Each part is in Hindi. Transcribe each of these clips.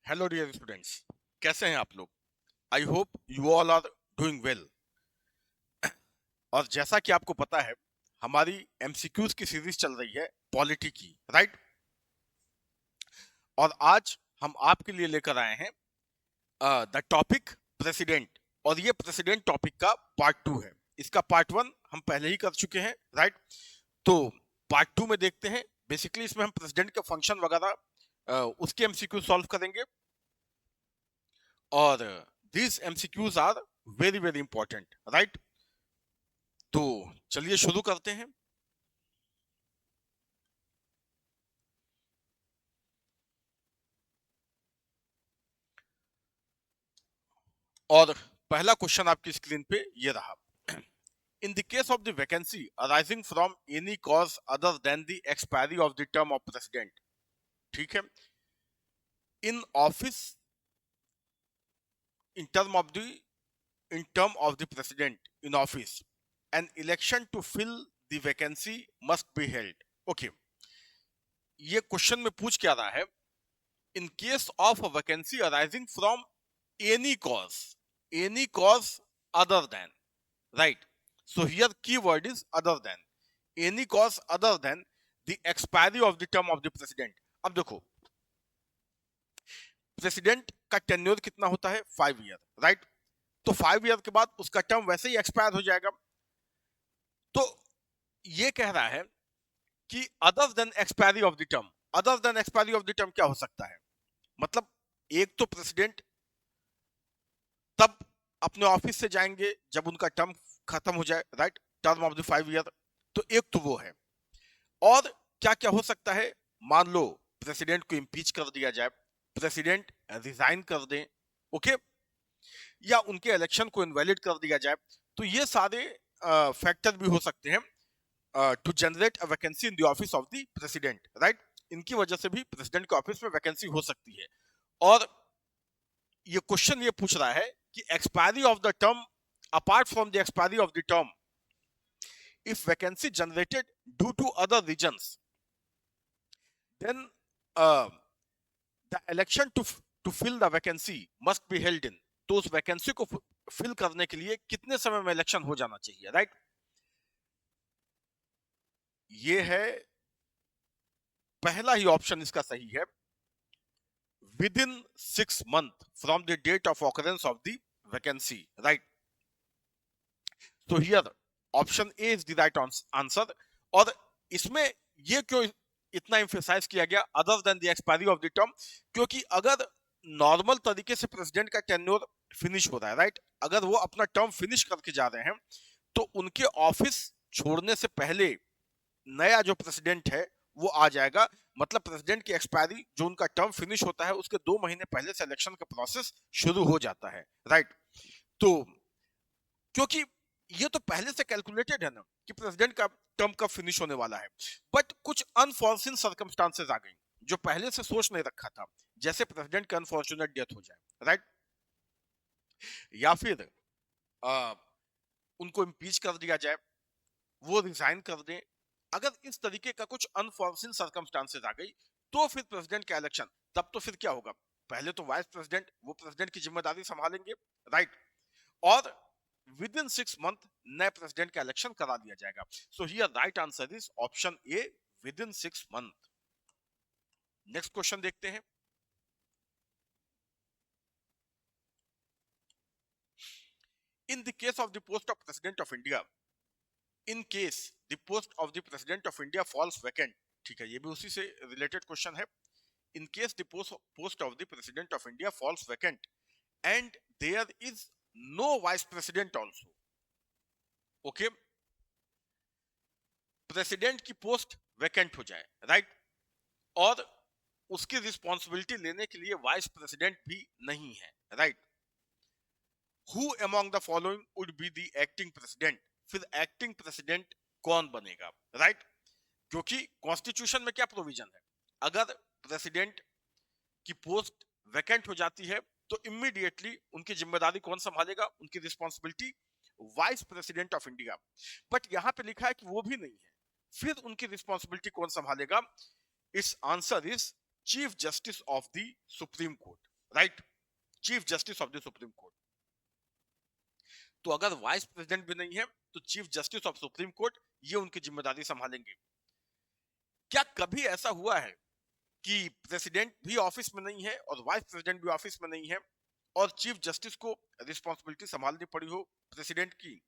हेलो डियर स्टूडेंट्स, कैसे हैं आप लोग। I hope you all are doing well. और जैसा कि आपको पता है, हमारी एमसीक्यूज की सीरीज चल रही है पॉलिटी की, राइट। और आज हम आपके लिए लेकर आए हैं द टॉपिक प्रेसिडेंट। और ये प्रेसिडेंट टॉपिक का पार्ट 2 है। इसका पार्ट 1 हम पहले ही कर चुके हैं, राइट। तो पार्ट 2 में देखते हैं। बेसिकली इसमें हम प्रेसिडेंट के फंक्शन वगैरह उसके एमसीक्यू सॉल्व करेंगे। और these MCQs are very very important, right. तो चलिए शुरू करते हैं। और पहला क्वेश्चन आपकी स्क्रीन पे ये रहा। इन the case of the vacancy arising from any cause other than the expiry of the term of president, ठीक है, in office in term of the in term of the president in office, an election to fill the vacancy must be held. Okay, ये क्वेश्चन में पूछ क्या रहा है। in case of a vacancy arising from any cause other than, right. So here keyword is other than, any cause other than the expiry of the term of the president. अब देखो, प्रेसिडेंट का टेन्योर कितना होता है, 5 ईयर, राइट। तो 5 ईयर के बाद उसका टर्म वैसे ही एक्सपायर हो जाएगा। तो ये कह रहा है कि other than expiry of the term, other than expiry of the term क्या हो सकता है। मतलब एक तो प्रेसिडेंट तब अपने ऑफिस से जाएंगे जब उनका टर्म खत्म हो जाए, right, term of the 5 year. तो एक तो वो है। और क्या क्या हो सकता है, मान लो प्रेसिडेंट को इम्पीच कर दिया जाए, प्रेसिडेंट रिजाइन कर दें, ओके, या उनके इलेक्शन को इनवैलिड कर दिया जाए। तो ये सारे फैक्टर भी हो सकते हैं to generate a vacancy in the office of the president, right. इनकी वजह से भी प्रेसिडेंट के ऑफिस में वैकेंसी हो सकती है। और ये क्वेश्चन ये पूछ रहा है कि expiry of the term, apart from the expiry of the term, if vacancy generated due to other reasons, then uh, the election to fill the vacancy must be held in. तो उस वैकेंसी को फिल करने के लिए कितने समय में इलेक्शन हो जाना चाहिए, राइट। ये है पहला ही ऑप्शन, इसका सही है, within 6 months from the date of occurrence of the vacancy, right. तो here option A is the right answer. और इसमें ये क्यों इतना एम्फेसाइज किया गया other than the expiry of the term, क्योंकि अगर नॉर्मल तरीके से प्रेसिडेंट का टेन्योर फिनिश हो रहा है, राइट, अगर वो अपना टर्म फिनिश करके जा रहे हैं, तो उनके ऑफिस छोड़ने से पहले नया जो प्रेसिडेंट है वो आ जाएगा। मतलब प्रेसिडेंट की एक्सपायरी, जो उनका टर्म फिनिश होता है, उसके 2 महीने पहले से इलेक्शन का प्रोसेस शुरू हो जाता है, राइट। तो क्योंकि ये तो पहले से कैलकुलेटेड है ना कि प्रेसिडेंट का टर्म कब फिनिश होने वाला है, बट कुछ अनफॉर्चूनेट सर्कमस्टांसेस आ गई जो पहले से सोच नहीं रखा था, जैसे प्रेसिडेंट का अनफॉर्चुनेट डेथ हो जाए, राइट, या फिर आ, उनको इम्पीच कर दिया जाए, वो रिजाइन कर दें। अगर इस तरीके का कुछ अनफॉर्चूनेट सर्कमस्टांसेस आ गई, तो फिर प्रेसिडेंट का इलेक्शन, तब तो फिर क्या होगा, पहले तो वाइस प्रेसिडेंट वो प्रेसिडेंट की जिम्मेदारी संभालेंगे, राइट। और विद इन 6 months नए प्रेसिडेंट का इलेक्शन करा दिया जाएगा। So here right answer is option A, within 6 months। Next question देखते हैं। In the case of the post of president of India, in case the post of the president of India falls vacant, ठीक है, ये भी उसी से रिलेटेड क्वेश्चन है। In case the post of the president of India falls vacant and there is no vice president also, okay, president की पोस्ट वैकेंट हो जाए, राइट, और उसकी रिस्पॉन्सिबिलिटी लेने के लिए वाइस प्रेसिडेंट भी नहीं है, right. Who among the following would be the acting president, फिर एक्टिंग प्रेसिडेंट कौन बनेगा, राइट। क्योंकि कॉन्स्टिट्यूशन में क्या प्रोविजन है, अगर प्रेसिडेंट की पोस्ट वैकेंट हो जाती है तो इमीडिएटली उनकी जिम्मेदारी कौन संभालेगा, उनकी responsibility vice president of India. But यहां पे लिखा है कि वो भी नहीं है, फिर उनकी रिस्पॉन्सिबिलिटी कौन संभालेगा। इस answer is chief justice of the Supreme court. Right, chief justice of the Supreme court. तो अगर वाइस प्रेसिडेंट भी नहीं है तो chief justice of Supreme Court ये उनकी जिम्मेदारी संभालेंगे। क्या कभी ऐसा हुआ है कि प्रेसिडेंट भी ऑफिस में नहीं है और वाइस प्रेसिडेंट भी ऑफिस में नहीं है और चीफ जस्टिस को रिस्पॉन्सिबिलिटी संभालनी पड़ी हो प्रेसिडेंट की?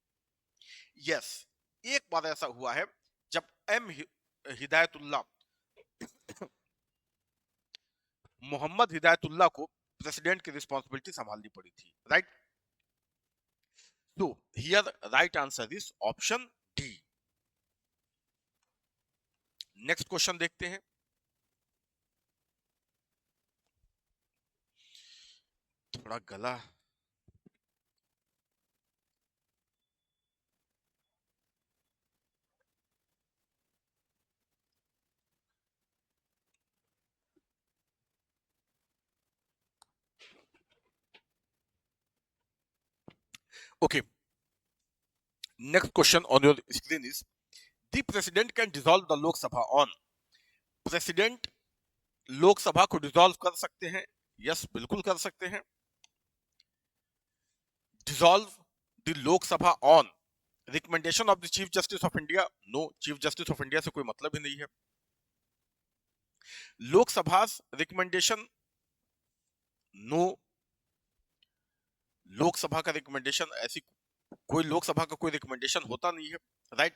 यस, एक बार ऐसा हुआ है जब एम हिदायतुल्लाह मोहम्मद हिदायतुल्लाह को प्रेसिडेंट की रिस्पॉन्सिबिलिटी संभालनी पड़ी थी, राइट? तो here right answer is option D. Next question देखते हैं। थोड़ा गला okay. Next question on your screen is the president can dissolve the Lok Sabha on. President Lok Sabha को डिसॉल्व कर सकते हैं? यस, बिल्कुल कर सकते हैं। Dissolve the Lok Sabha on recommendation of the chief justice of India? No, chief justice of India से कोई मतलब ही नहीं है। लोकसभा रिकमेंडेशन? नो, लोकसभा का रिकमेंडेशन ऐसी कोई लोकसभा का कोई रिकमेंडेशन होता नहीं है, right?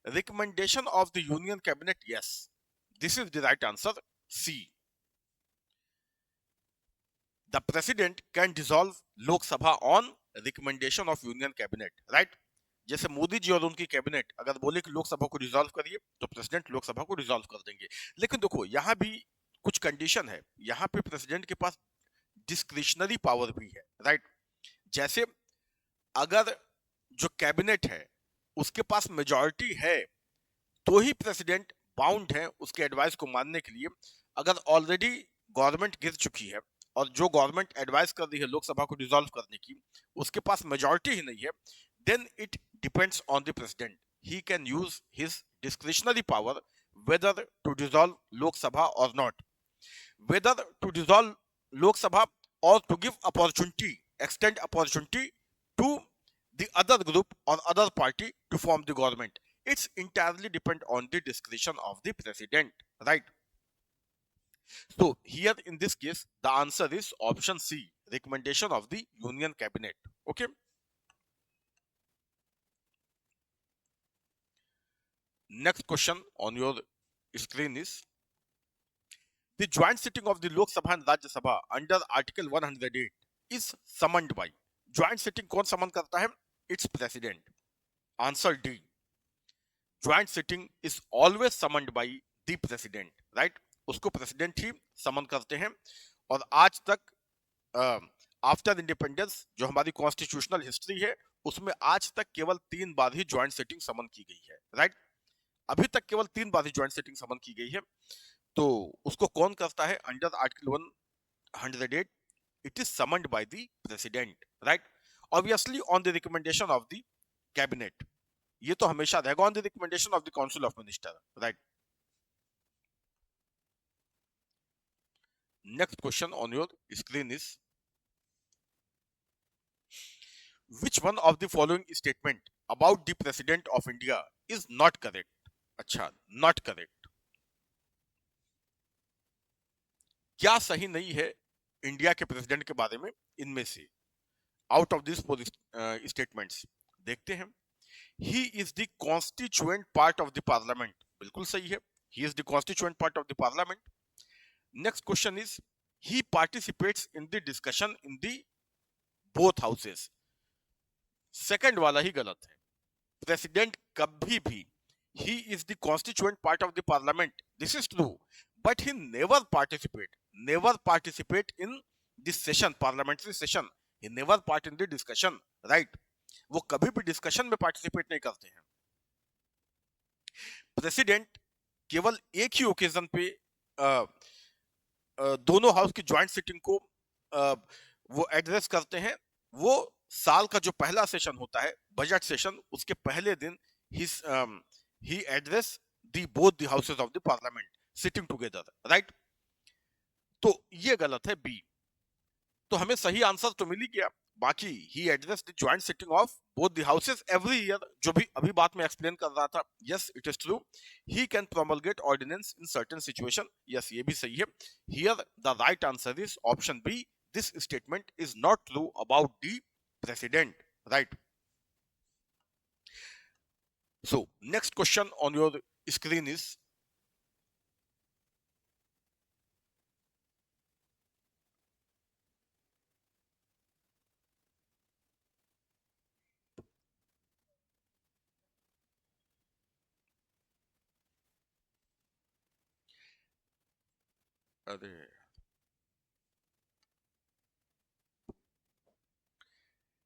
Recommendation of the union cabinet? Yes, this is the right answer, C. The president can dissolve Lok Sabha on recommendation of union cabinet, right? जैसे मोदी जी और उनकी कैबिनेट अगर बोले कि लोकसभा को डिसॉल्व करिए तो प्रेसिडेंट लोकसभा को डिसॉल्व कर देंगे। लेकिन देखो यहां भी कुछ कंडीशन है, यहां पे प्रेसिडेंट के पास डिस्क्रिशनरी पावर भी है, राइट? जैसे अगर जो कैबिनेट है उसके पास मेजॉरिटी है तो ही प्रेसिडेंट बाउंड है उसके एडवाइस को मानने के लिए। अगर ऑलरेडी गवर्नमेंट गिर चुकी है और जो गवर्नमेंट एडवाइस कर रही है लोकसभा को डिसॉल्व करने की उसके पास मेजॉरिटी ही नहीं है, then it depends on the president. He can use his discretionary power whether to dissolve Lok Sabha और not, whether to dissolve Lok Sabha or to give opportunity, extend opportunity to the other group or other party to form the government. It's entirely depend on the discretion of the president, right? So here in this case the answer is option C, recommendation of the union cabinet. Okay, next question on your screen is the joint sitting of the Lok Sabha and Rajya Sabha under Article 108 is summoned by. Joint sitting कौन समन करता है? It's president. Answer D. Joint sitting is always summoned by the president, right? उसको president ही समन करते हैं। और आज तक आफ्टर इंडिपेंडेंस जो हमारी कॉन्स्टिट्यूशनल हिस्ट्री है उसमें आज तक केवल 3 बार ही ज्वाइंट सिटिंग समन की गई है, राइट? अभी तक केवल 3 बार ही ज्वाइंट सिटिंग समन की गई है। तो उसको कौन करता है? Under article 108 it is summoned by the president, right? Obviously on the recommendation of the cabinet, ये तो हमेशा रहेगा on the recommendation of the council of minister, right? Next question on your screen is which one of the following statement about the president of India is not correct? अच्छा, not correct, क्या सही नहीं है इंडिया के प्रेसिडेंट के बारे में इनमें से? Out of this four statements देखते हैं। He is the constituent part of the parliament, बिल्कुल सही है, he is the constituent part of the parliament. Next question is he participates in the discussion in the both houses, second वाला ही गलत है। प्रेसिडेंट कभी भी he is the constituent part of the parliament, this is true, but he never participate in this session, parliamentary session, he never part in the discussion, right? वो कभी भी डिस्कशन में पार्टिसिपेट नहीं करते हैं। प्रेसिडेंट केवल एक ही ओकेजन पे दोनों हाउस की ज्वाइंट सिटिंग को वो एड्रेस करते हैं। वो साल का जो पहला सेशन होता है बजट सेशन, उसके पहले दिन he address the both the houses of the parliament sitting together, right? तो ये गलत है बी। तो हमें सही आंसर तो मिल ही गया। बाकी he address the joint sitting of both the houses every year, जो भी अभी बात में एक्सप्लेन कर रहा था। Yes it is true, he can promulgate ordinance in certain situation. Yes ये भी सही है। Here the right answer is option B, this statement is not true about the president, right. So next question on your screen is,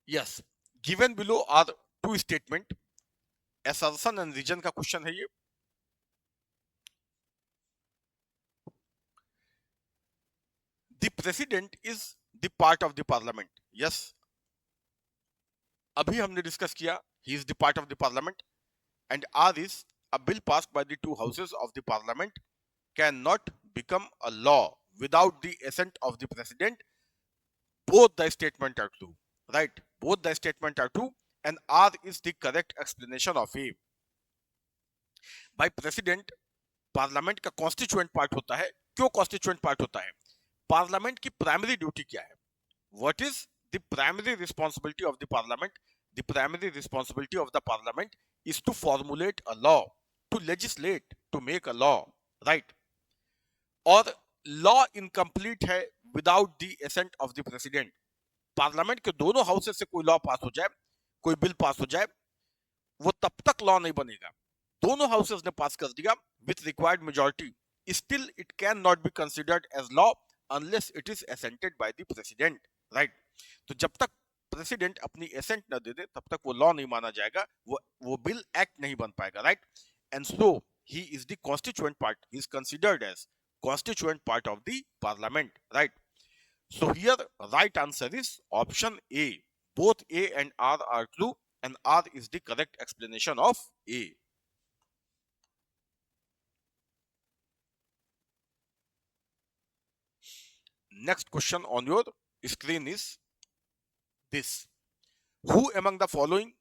yes, given below are two statement, assertion and region का क्वेश्चन है ये। The president is the part of the parliament. Yes, अभी हमने डिस्कस किया he is the part of the parliament and R is a bill passed by the two houses of the parliament cannot become a law without the assent of the president. Both the statement are true, right? Both the statement are true and R is the correct explanation of A. By president parliament का कॉन्स्टिट्यूएंट पार्ट होता है। क्यों कॉन्स्टिट्यूएंट पार्ट होता है? पार्लियामेंट की प्राइमरी ड्यूटी क्या है? What is the primary responsibility of the parliament? The primary responsibility of the parliament is to formulate a law, to legislate, to make a law, right. और लॉ इनकम्प्लीट है without the assent of the president. Parliament के दोनों हाउसेस से कोई लॉ पास हो जाए, कोई बिल पास हो जाए, वो तब तक लॉ नहीं बनेगा। दोनों हाउसेस ने पास कर दिया with required majority, still it cannot be considered as law unless it is assented by the president, right? तो जब तक प्रेसिडेंट अपनी एसेंट न दे दे तब तक वो लॉ नहीं माना जाएगा, वो बिल एक्ट नहीं बन पाएगा, right? And so he is the constituent part, he is considered as constituent part of the parliament, right? So here right answer is option A. Both A and R are true and R is the correct explanation of A. Next question on your screen is this. Who among the following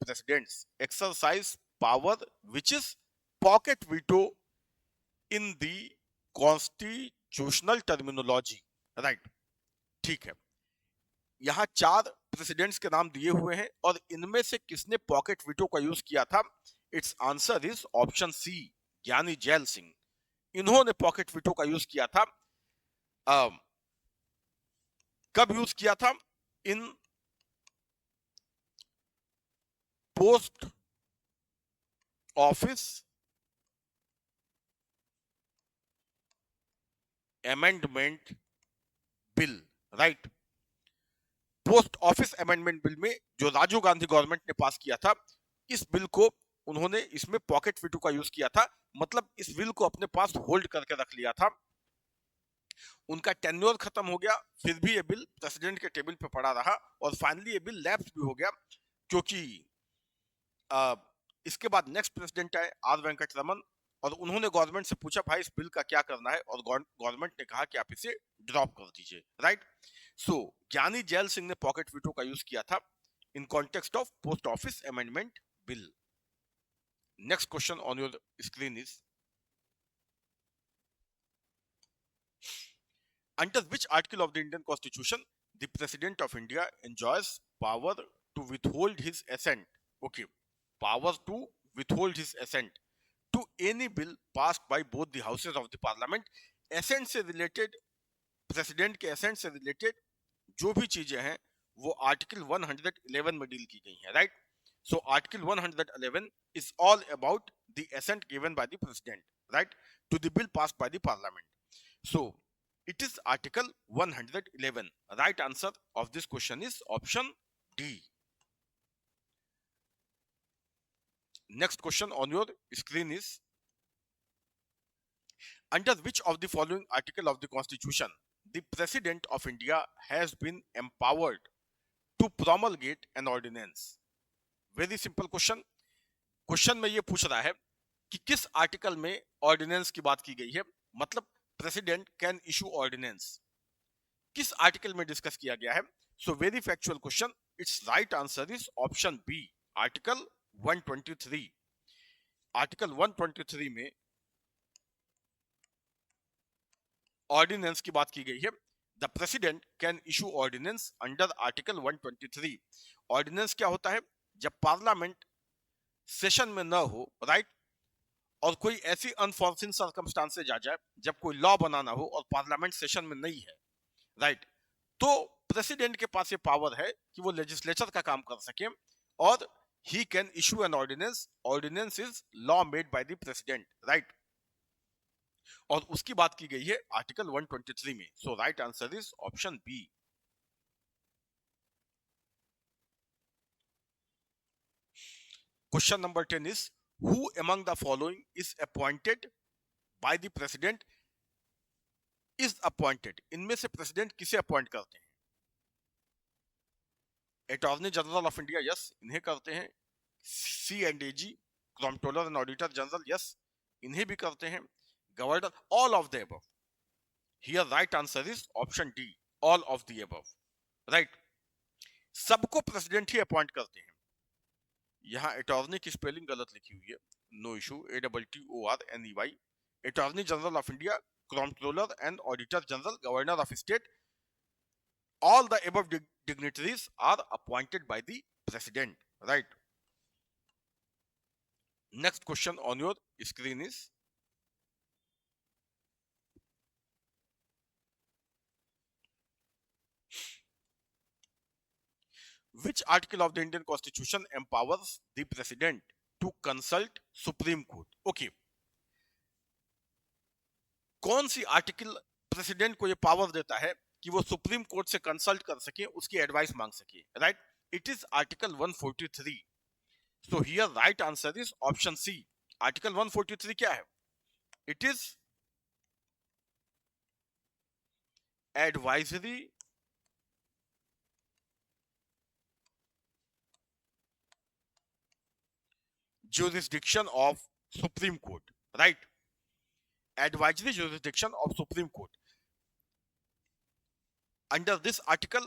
presidents exercise power which is pocket veto in the constitutional terminology? Right. ठीक है। यहाँ 4 प्रेसिडेंट्स के नाम दिए हुए हैं और इनमें से किसने पॉकेट वीटो का यूज किया था? Its answer is option C, Giani Zail Singh. इन्होंने पॉकेट वीटो का यूज किया था। कब यूज किया था? In post office amendment bill, right. Post office amendment bill में जो राजीव गांधी गवर्नमेंट ने पास किया था, इस बिल को उन्होंने इसमें पॉकेट वीटो का यूज किया था। मतलब इस बिल को अपने पास होल्ड करके रख लिया था। उनका टेन्योर खत्म हो गया, फिर भी ये बिल प्रेसिडेंट के टेबल पे पड़ा रहा और फाइनली ये बिल लैप्स भी हो गया, क्योंकि इसके बाद नेक्स्ट प्रेसिडेंट आए आर वेंकट रमन और उन्होंने गवर्नमेंट से पूछा भाई इस बिल का क्या करना है, और गवर्नमेंट ने कहा कि आप इसे ड्रॉप कर दीजिए, राइट। सो ज्ञानी जैल सिंह ने पॉकेट वीटो का यूज किया था in context of post office amendment bill. Next question on your screen is, under which article of the Indian Constitution the President of India enjoys power to withhold his assent? Okay, power to withhold his assent to any bill passed by both the houses of the parliament. Assent से related, प्रेसिडेंट के assent से related जो भी चीजें हैं वो आर्टिकल 111 में डील की गई हैं, right. So article 111 is all about the assent given by the president, right, to the bill passed by the parliament. So it is article 111. Right answer of this question is option D. Next question on your screen is, under which of the following article of the Constitution the President of India has been empowered to promulgate an ordinance? Very simple question. Question में ये पूछ रहा है कि किस आर्टिकल में ऑर्डिनेंस की बात की गई है। मतलब प्रेसिडेंट कैन इशू ऑर्डिनेंस किस आर्टिकल में डिस्कस किया गया है? So very factual question, its right answer is option B, article 123। Article 123 में ऑर्डिनेंस की बात की गई है। The president can issue ordinance under article 123। Ordinance क्या होता है? जब पार्लियामेंट सेशन में न हो, राइट, और कोई ऐसी अनफॉर्चुनेट सर्कमस्टांसेज आ जाए जब कोई लॉ बनाना हो और पार्लियामेंट सेशन में नहीं है, राइट, तो प्रेसिडेंट के पास ये पावर है कि वो लेजिस्लेचर का काम कर सके और he can issue an ordinance. Ordinance is law made by the president, right, और उसकी बात की गई है आर्टिकल 123 में। So right answer is option B. Question number 10 is who among the following is appointed by the president? Is appointed, इनमें से प्रेसिडेंट किसे अपॉइंट करते हैं? Attorney general of India, yes, इन्हें करते हैं। C and AG, controller and auditor general, yes, इन्हें भी करते हैं। Governor, all of the above. Here right answer is option D, all of the above, right. सबको प्रेसिडेंट ही अपॉइंट करते हैं। यहाँ अटॉर्नी की स्पेलिंग गलत लिखी हुई है, no issue, ATTORNEY। Attorney general of India, controller and auditor general, governor of state, all the above dignitaries are appointed by the president, right? Next question on your screen is which article of the Indian Constitution empowers the president to consult Supreme Court? Okay, कौन सी आर्टिकल प्रेसिडेंट को ये पावर देता है कि वो सुप्रीम कोर्ट से कंसल्ट कर सके, उसकी एडवाइस मांग सके, right? It is article 143। So here right answer is option C. Article 143 क्या है? It is advisory jurisdiction of Supreme Court, right? Advisory jurisdiction of Supreme Court. Under this article,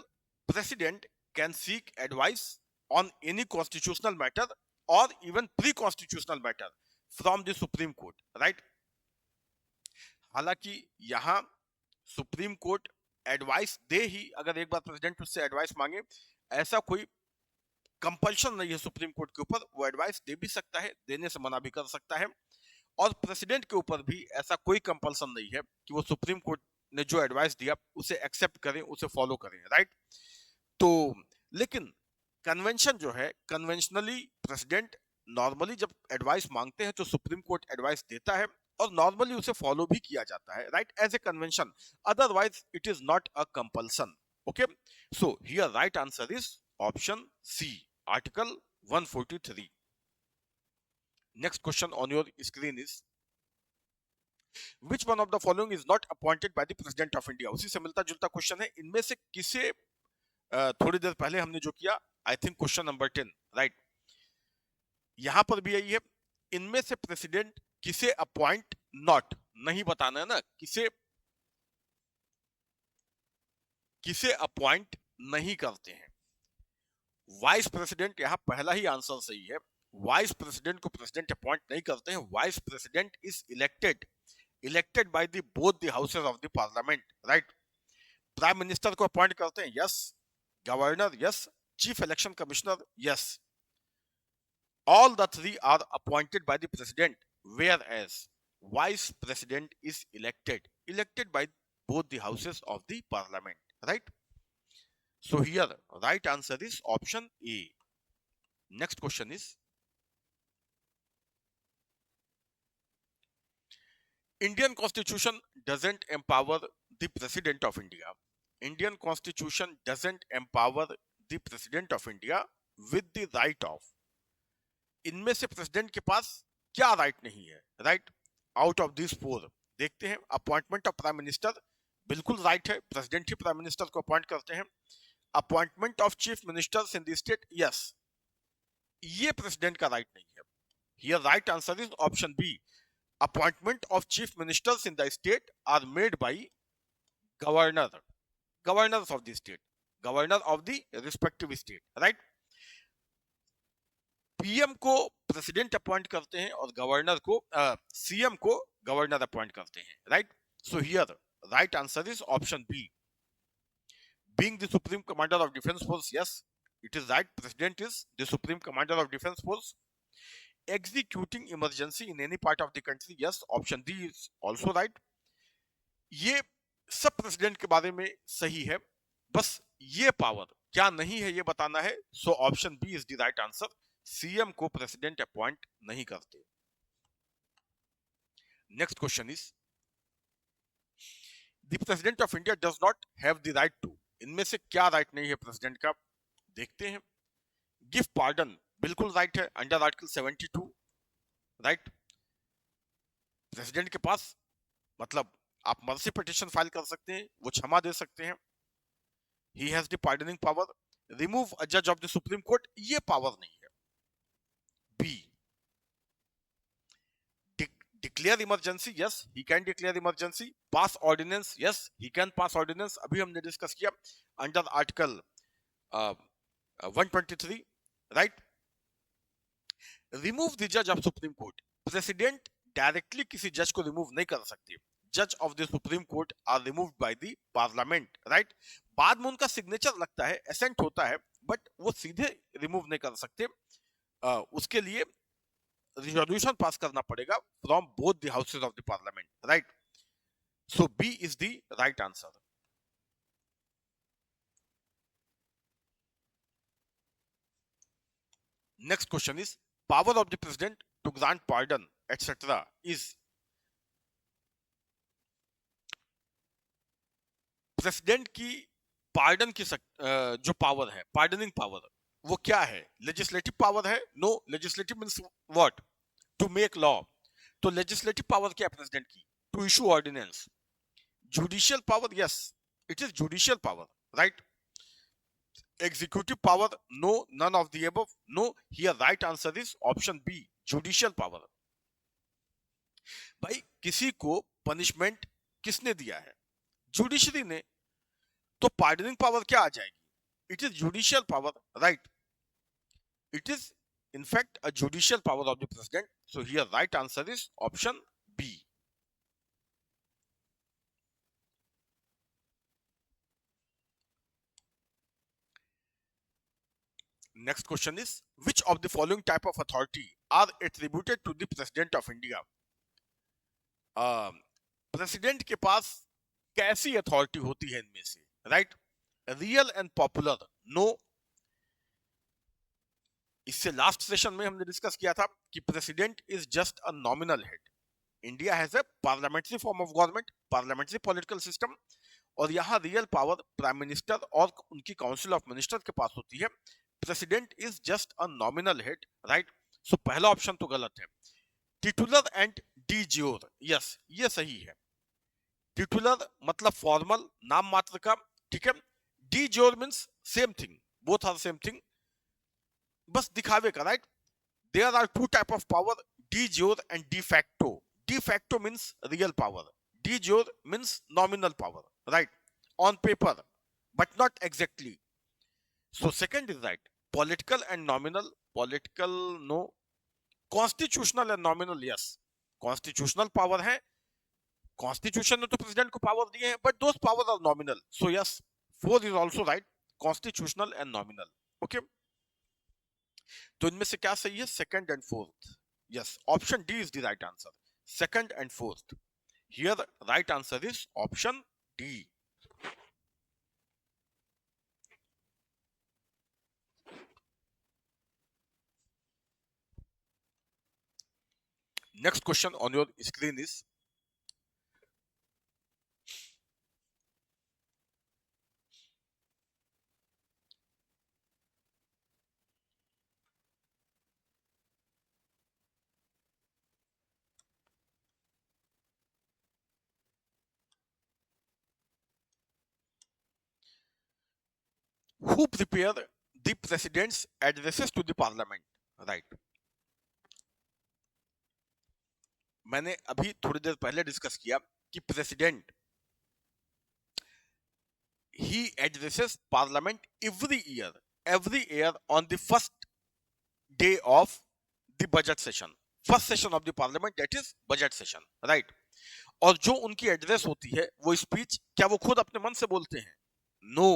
President can seek advice on any constitutional matter or even pre-constitutional matter from the Supreme Court, right? हालांकि यहाँ सुप्रीम कोर्ट एडवाइस दे ही, अगर एक बार प्रेसिडेंट उससे एडवाइस मांगे, ऐसा कोई कंपल्शन नहीं है सुप्रीम कोर्ट के ऊपर। वो एडवाइस दे भी सकता है, देने से मना भी कर सकता है, और प्रेसिडेंट के ऊपर भी ऐसा कोई कंपल्सन नहीं है कि वो सुप्रीम कोर्ट ने जो एडवाइस दिया उसे एक्सेप्ट करें, उसे फॉलो करें, राइट? तो लेकिन कन्वेंशन जो है, कन्वेंशनली प्रेसिडेंट नॉर्मली जब एडवाइस मांगते हैं तो सुप्रीम कोर्ट एडवाइस देता है और नॉर्मली उसे फॉलो भी किया जाता है, right, as a convention. Otherwise it is not a compulsion. Okay, so here right answer is option C, article 143। Next question on your screen is which one of the following is not appointed by the president of India? उसी से मिलता जुलता क्वेश्चन है। इनमें से किसे थोड़ी देर पहले हमने जो किया, I think question number 10, right, यहां पर भी यही है। इनमें से प्रेसिडेंट किसे अपॉइंट नॉट, नहीं बताना है ना, किसे अपॉइंट नहीं करते हैं। वाइस प्रेसिडेंट, यहां पहला ही आंसर सही है। वाइस प्रेसिडेंट को प्रेसिडेंट अपॉइंट नहीं करते हैं। Vice president is elected by the both the houses of the parliament, right? Prime minister को अपॉइंट करते हैं, yes. Governor, yes. Chief election commissioner, yes. All the three are appointed by the president, whereas vice president is elected by both the houses of the parliament, right? So here right answer is option A. Next question is Indian Constitution doesn't empower the President of India. Indian Constitution doesn't empower the President of India with the right of. इनमें से प्रेसिडेंट के पास क्या राइट नहीं है, right? Out of this four देखते हैं। अपॉइंटमेंट ऑफ प्राइम मिनिस्टर, बिल्कुल राइट है, प्रेसिडेंट ही प्राइम मिनिस्टर को अपॉइंट करते हैं। Appointment of chief ministers in the state, yes, ये प्रेसिडेंट का राइट नहीं है। Here right answer is option B. Appointment of chief ministers in the state are made by governor, governors of the state, governor of the respective state, right. PM को प्रेसिडेंट अपॉइंट करते हैं और गवर्नर को सीएम को गवर्नर अपॉइंट करते हैं, right. So here right answer is option B, being the supreme commander of defense force. Yes, it is right, president is the supreme commander of defense force. Executing emergency in any part of the country. Yes, option D is also right. ये सब प्रेसिडेंट के बारे में सही है, बस ये पावर क्या नहीं है ये बताना है। So option B is the right answer, CM को प्रेसिडेंट अपॉइंट नहीं करते। Next question is the president of India does not have the right to, इनमें से क्या राइट नहीं है प्रेसिडेंट का, देखते हैं। गिव पार्डन बिल्कुल राइट है, अंडर आर्टिकल 72, राइट। प्रेसिडेंट के पास मतलब आप मर्सी पिटिशन फाइल कर सकते हैं, वो क्षमा दे सकते हैं, he has the pardoning power. Remove a जज ऑफ द सुप्रीम कोर्ट, ये पावर नहीं है। B, declare emergency, yes he can declare emergency. Pass ordinance, yes he can pass ordinance, अभी हमने डिस्कस किया under article 123, right. Remove the जज of Supreme Court, president directly किसी जज को रिमूव नहीं कर सकते, जज of the Supreme Court are removed by the parliament, right. बाद में उनका सिग्नेचर लगता है, एसेंट होता है, बट वो सीधे रिमूव नहीं कर सकते, उसके लिए रिजोल्यूशन पास करना पड़ेगा from both the houses of the parliament, right. So B is the right answer. Next question is power of the president to grant pardon etcetera is, president की पार्डन की जो पावर है, पार्डनिंग पावर, वो क्या है? लेजिस्लेटिव पावर है? No, legislative means what? To make law. तो लेजिस्लेटिव पावर क्या है प्रेसिडेंट की? To issue ordinance. Judicial power, yes it is judicial power, right. Executive power, no, none of the above, no. Here right answer is option B, judicial power. भाई किसी को पनिशमेंट किसने दिया है? जुडिशरी ने, तो पार्डनिंग पावर क्या आ जाएगी? It is judicial power, right. It is in fact a judicial power of the president. So here right answer is option B. Next question is which of the following type of authority are attributed to the president of India? President के पास कैसी अथॉरिटी होती है इनमें से? Right, real and popular, no. इससे लास्ट सेशन में हमने डिस्कस किया था कि president is just a nominal head. India has a parliamentary form of government, parliamentary political system, और यहाँ रियल पावर प्राइम मिनिस्टर और उनकी काउंसिल ऑफ मिनिस्टर के पास होती है। President is just a nominal head, right. So पहला ऑप्शन तो गलत है। Titular and de jure, yes ये सही है। टिटुलर मतलब फॉर्मल, नाम मात्र का, ठीक है। De jure means same thing, both are same thing, बस दिखावे का, right. There are two type of power, de jure and de facto. De facto means real power, de jure means nominal power, right, on paper but not exactly. So second is right. Political and nominal. Political no. Constitutional and nominal yes. Constitutional power है, कॉन्स्टिट्यूशन ने तो प्रेसिडेंट को पावर दिए हैं, but those power are nominal. So yes, 4 is also right, constitutional and nominal. Okay, तो इनमें से क्या सही है? Second and fourth. Yes, option D is the right answer, second and fourth. Here right answer is option D. Next question on your screen is who prepare the president's addresses to the parliament? Right. मैंने अभी थोड़ी देर पहले डिस्कस किया कि president he addresses parliament every year on the first day of the budget session, first session of the parliament, that is budget session, right? और जो उनकी एड्रेस होती है वो स्पीच क्या वो खुद अपने मन से बोलते हैं? नो।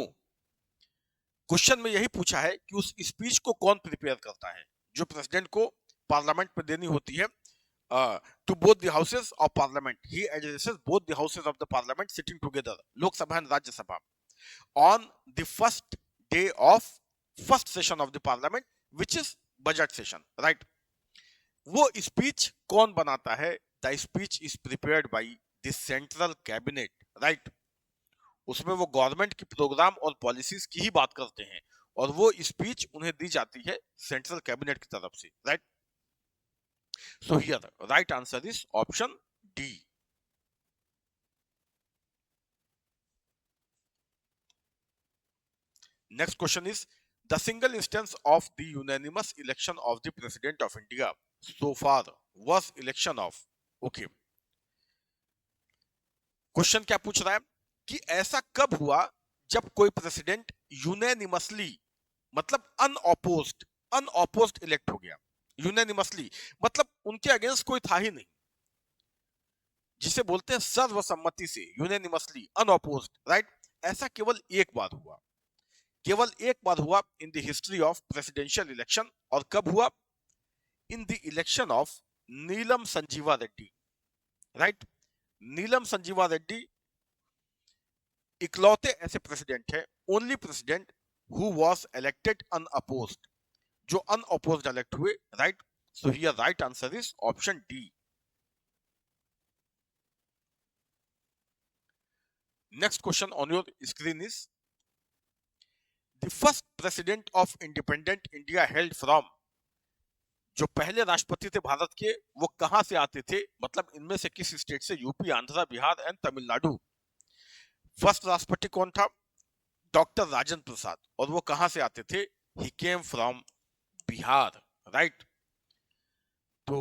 क्वेश्चन में यही पूछा है कि उस स्पीच को कौन प्रिपेयर करता है जो प्रेसिडेंट को पार्लियामेंट में देनी होती है, to both the houses of parliament. He addresses both the houses of the parliament sitting together, Lok Sabha and Rajya Sabha, on the first day of first session of the parliament which is budget session, right? वो स्पीच कौन बनाता है? The speech is prepared by the central cabinet, right? उसमें वो गवर्नमेंट की प्रोग्राम और पॉलिसीज की ही बात करते हैं और वो स्पीच उन्हें दी जाती है सेंट्रल कैबिनेट की तरफ से, right? So here right answer is option D. Next question is the single instance of the unanimous election of the president of India so far was election of. Okay, question क्या पूछ रहा है कि ऐसा कब हुआ जब कोई प्रेसिडेंट यूनानिमसली मतलब अनऑपोज्ड इलेक्ट हो गया। यूनानिमसली मतलब उनके अगेंस्ट कोई था ही नहीं, जिसे बोलते हैं सर्वसम्मति से, यूनानिमसली अनऑपोज्ड, राइट? ऐसा केवल एक बार हुआ, केवल एक बार हुआ in the history of presidential election. और कब हुआ? In the election of Neelam Sanjiva Reddy, right? Neelam Sanjiva Reddy इकलौते ऐसे प्रेसिडेंट है, only president who was elected unopposed, जो अनअपोज्ड इलेक्ट हुए, right? So here right answer is option D. Next question on your screen is the first president of independent India held from. जो पहले राष्ट्रपति थे भारत के वो कहां से आते थे, मतलब इनमें से किस स्टेट से? UP, Andhra, Bihar and Tamil Nadu. First राष्ट्रपति कौन था? डॉक्टर राजेंद्र प्रसाद। और वो कहां से आते थे? ही केम फ्रॉम बिहार, राइट? तो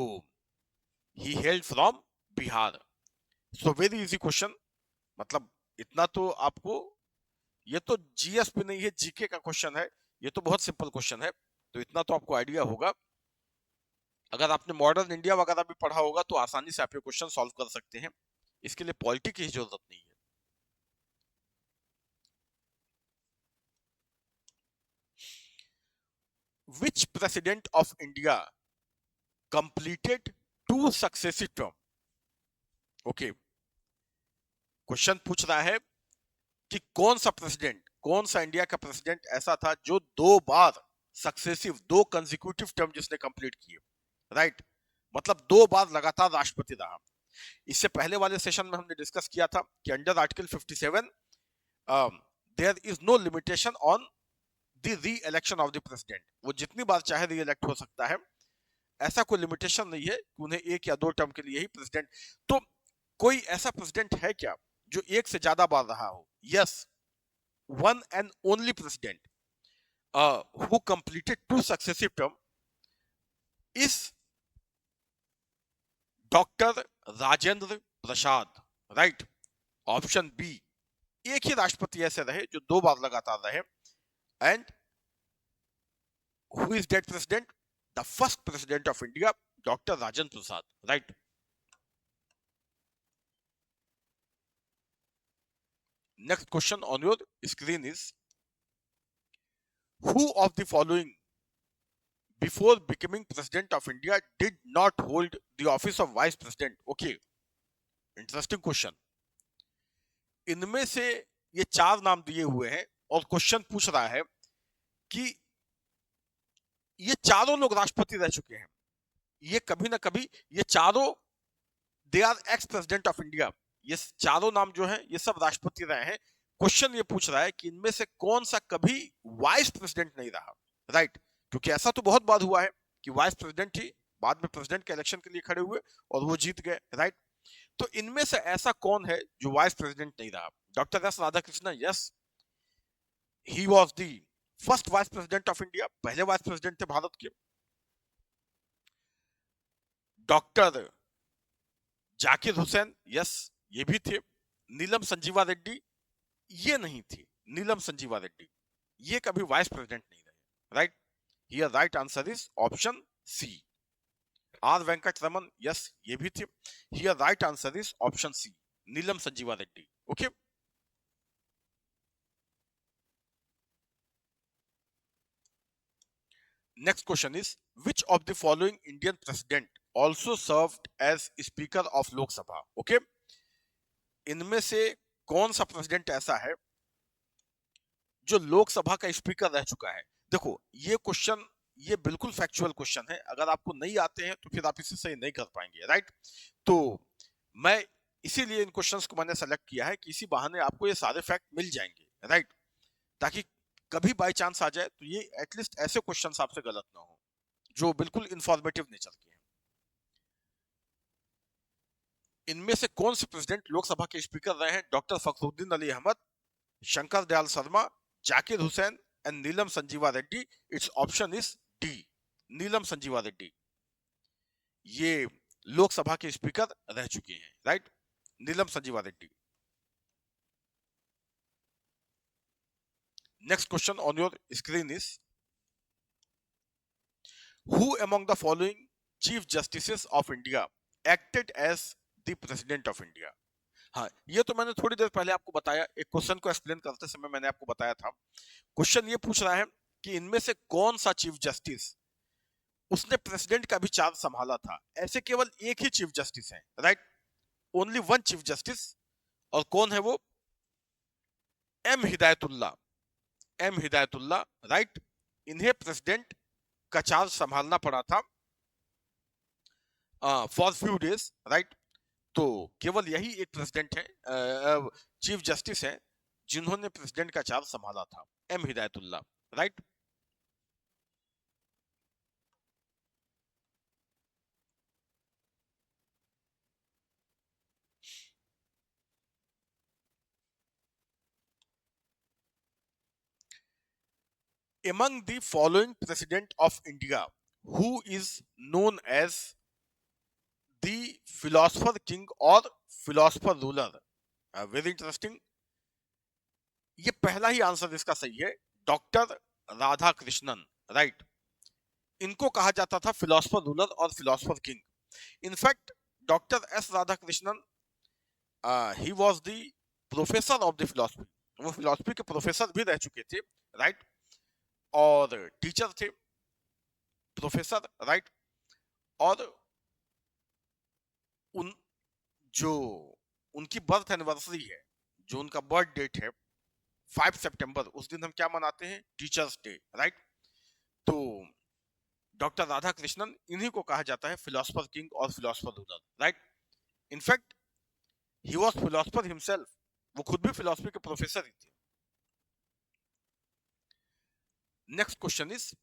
he held from Bihar. So very easy question, मतलब इतना तो आपको, ये तो जीएस पे नहीं है, जीके का क्वेश्चन है, ये तो बहुत सिंपल क्वेश्चन है, तो इतना तो आपको आइडिया होगा। अगर आपने मॉडर्न इंडिया वगैरह भी पढ़ा होगा तो आसानी से आप ये क्वेश्चन सॉल्व कर सकते हैं, इसके लिए पॉलिटी की जरूरत नहीं है। Which president of India completed 2 successive term? Okay, question पूछ रहा है कि कौन सा प्रेसिडेंट, कौन सा इंडिया का प्रेसिडेंट ऐसा था जो 2 बार सक्सेसिव, 2 कंसेक्यूटिव टर्म जिसने कंप्लीट किए, राइट? मतलब 2 बार लगातार राष्ट्रपति रहा। इससे पहले वाले सेशन में हमने डिस्कस किया था कि under article 57 there is no limitation on the reelection of the president. वो जितनी बार चाहे री इलेक्ट हो सकता है, ऐसा कोई लिमिटेशन नहीं है कि उन्हें 1 या 2 टर्म के लिए ही प्रेसिडेंट। तो कोई ऐसा प्रेसिडेंट है क्या जो 1 से ज्यादा बार रहा हो? Yes, one and only president who completed 2 successive term is doctor Rajendra Prasad, right? Option B. एक ही राष्ट्रपति ऐसे रहे जो 2 बार लगातार रहे। And who is that president? The first president of India, doctor Rajendra Prasad, right? Next question on your screen is who of the following before becoming president of India did not hold the office of vice president? Okay, interesting question. इनमें से ये 4 नाम दिए हुए हैं और क्वेश्चन पूछ रहा है कि ये चारों लोग राष्ट्रपति रह चुके हैं, ये कभी ना कभी, ये चारों they are ex president of India, ये चारों नाम जो है ये सब राष्ट्रपति रहे हैं। क्वेश्चन ये पूछ रहा है कि इनमें से कौन सा कभी वाइस प्रेसिडेंट नहीं रहा, राइट? क्योंकि ऐसा तो बहुत बार हुआ है कि वाइस प्रेसिडेंट ही बाद में प्रेसिडेंट के इलेक्शन के लिए खड़े हुए और वो जीत गए, राइट? तो इनमें से ऐसा कौन है जो वाइस प्रेसिडेंट नहीं रहा? Doctor S Radhakrishnan, yes, he was the first vice president of India, पहले वाइस प्रेसिडेंट थे भारत के। डॉक्टर जाकिर हुसैन, यस, ये भी थे। नीलम संजीवा रेड्डी, ये नहीं थी, नीलम संजीवा रेड्डी, ये कभी वाइस प्रेसिडेंट नहीं रहे, right. Here right answer is option C. R Venkat Raman, yes ये भी थे। Here right answer is option C, Neelam Sanjiva Reddy. Okay, next question is, which of the following Indian president also served as speaker of Lok Sabha? Okay, इनमें से कौन सा प्रेसिडेंट ऐसा है जो लोकसभा का स्पीकर रह चुका है? देखो ये क्वेश्चन, ये बिल्कुल फैक्चुअल क्वेश्चन है, अगर आपको नहीं आते हैं तो फिर आप इसे सही नहीं कर पाएंगे, राइट। तो मैं इसीलिए इन क्वेश्चंस को मैंने सेलेक्ट किया है कि इसी बहाने आपको ये सारे फैक्ट मिल जाएंगे, राइट, ताकि कभी बाय चांस आ जाए तो ये एटलीस्ट ऐसे क्वेश्चंस आपसे गलत ना हो जो बिल्कुल इंफॉर्मेटिव नेचर के हैं। इनमें से कौन से प्रेसिडेंट लोकसभा के स्पीकर रहे हैं? Doctor Fakhruddin Ali Ahmed, Shankar Dayal Sharma, Zakir Hussain and Neelam Sanjiva Reddy. It's option is D, Neelam Sanjiva Reddy. ये लोकसभा के स्पीकर रह चुके हैं, right, Neelam Sanjiva Reddy. Next question on your screen is, who among the following chief justices of India acted as the president of India? हाँ, ये तो मैंने थोड़ी देर पहले आपको बताया, एक क्वेश्चन को एक्सप्लेन करते समय मैंने आपको बताया था। क्वेश्चन ये पूछ रहा है कि इनमें से कौन सा चीफ जस्टिस उसने प्रेसिडेंट का भी चार्ज संभाला था? ऐसे केवल एक ही चीफ जस्टिस है, right, only one chief justice. और कौन है वो? M Hidayatullah, M Hidayatullah, right. इन्हें प्रेसिडेंट का चार्ज संभालना पड़ा था फॉर फ्यू डेज, राइट। तो केवल यही एक प्रेसिडेंट है, चीफ जस्टिस है जिन्होंने प्रेसिडेंट का चार्ज संभाला था, M Hidayatullah, right. Among the following president of India, who is known as the philosopher king or philosopher ruler? Very interesting. ये पहला ही आंसर इसका सही है, डॉक्टर राधा कृष्णन, राइट। इनको कहा जाता था फिलोसफर रूलर और philosopher king. In fact doctor S Radha Krishnan, he was the professor of the philosophy, वो फिलोसफी के प्रोफेसर भी रह चुके थे, राइट, और टीचर थे, प्रोफेसर, राइट। और उन जो उनकी बर्थ एनिवर्सरी है, जो उनका बर्थ डेट है 5 सितंबर, उस दिन हम क्या मनाते हैं? Teachers day, right. तो डॉक्टर राधा कृष्णन, इन्हीं को कहा जाता है फिलोसफर किंग और philosopher ruler, right. In fact he was philosopher himself, वो खुद भी फिलोसफी के प्रोफेसर ही थे। Next question is,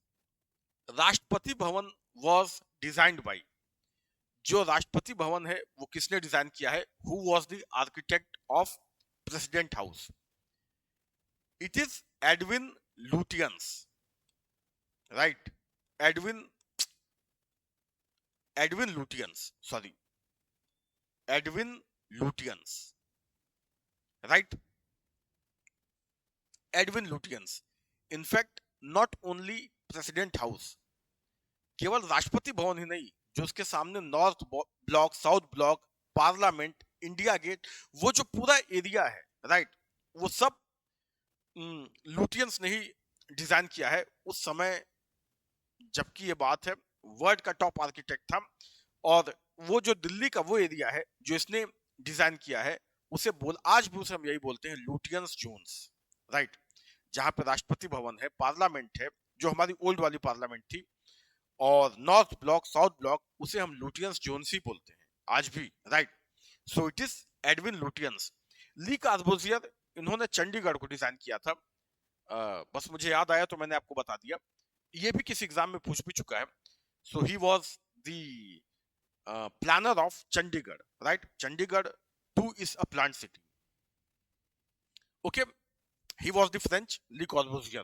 Rashtrapati Bhavan was designed bye, जो राष्ट्रपति भवन है वो किसने डिजाइन किया है? Who was the architect of president house? It is Edwin Lutyens, right, Edwin Lutyens, sorry, Edwin Lutyens, right, Edwin Lutyens. In fact not only president house, केवल राष्ट्रपति भवन ही नहीं, जो उसके सामने north block, south block, parliament, India gate, वो जो पूरा एरिया है, राइट, वो सब लुटियंस ने ही डिजाइन किया है। उस समय जबकि ये बात है, वर्ल्ड का टॉप आर्किटेक्ट था, और वो जो दिल्ली का वो एरिया है जो इसने डिजाइन किया है, उसे आज भी उसे हम यही बोलते हैं, लुटियंस जोन्स, राइट, जहां पे राष्ट्रपति भवन है, पार्लियामेंट है, जो हमारी ओल्ड वाली पार्लियामेंट थी, और नॉर्थ ब्लॉक, साउथ ब्लॉक, उसे हम लुटियंस जोन्स ही बोलते हैं आज भी, right. So it is Edwin Lutyens. Le Corbusier, इन्होंने चंडीगढ़ को डिजाइन किया था। बस मुझे याद आया तो मैंने आपको बता दिया, ये भी किसी एग्जाम में पूछ भी चुका है। So he was the planner of Chandigarh, right? Chandigarh too is a planned city. Okay, he was the French Le Corbusier.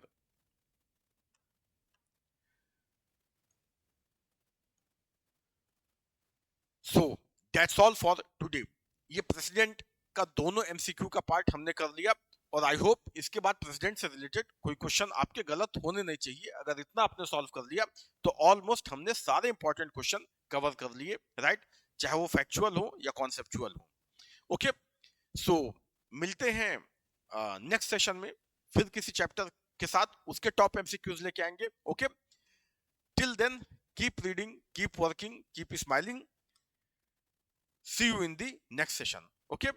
So that's all for today. ये प्रेसिडेंट का दोनों एमसीक्यू का पार्ट हमने कर लिया। और आई होप इसके बाद प्रेसिडेंट से रिलेटेड कोई क्वेश्चन आपके गलत होने नहीं चाहिए। अगर इतना आपने सॉल्व कर लिया तो ऑलमोस्ट हमने सारे इंपॉर्टेंट क्वेश्चन कवर कर लिए, राइट, चाहे वो फैक्चुअल हो या कॉन्सेप्चुअल हो। ओके, सो मिलते हैं नेक्स्ट सेशन में फिर किसी चैप्टर के साथ, उसके टॉप एमसीक्यूज लेके आएंगे। Okay, till then keep reading, keep working, keep smiling, see you in the next session. Okay.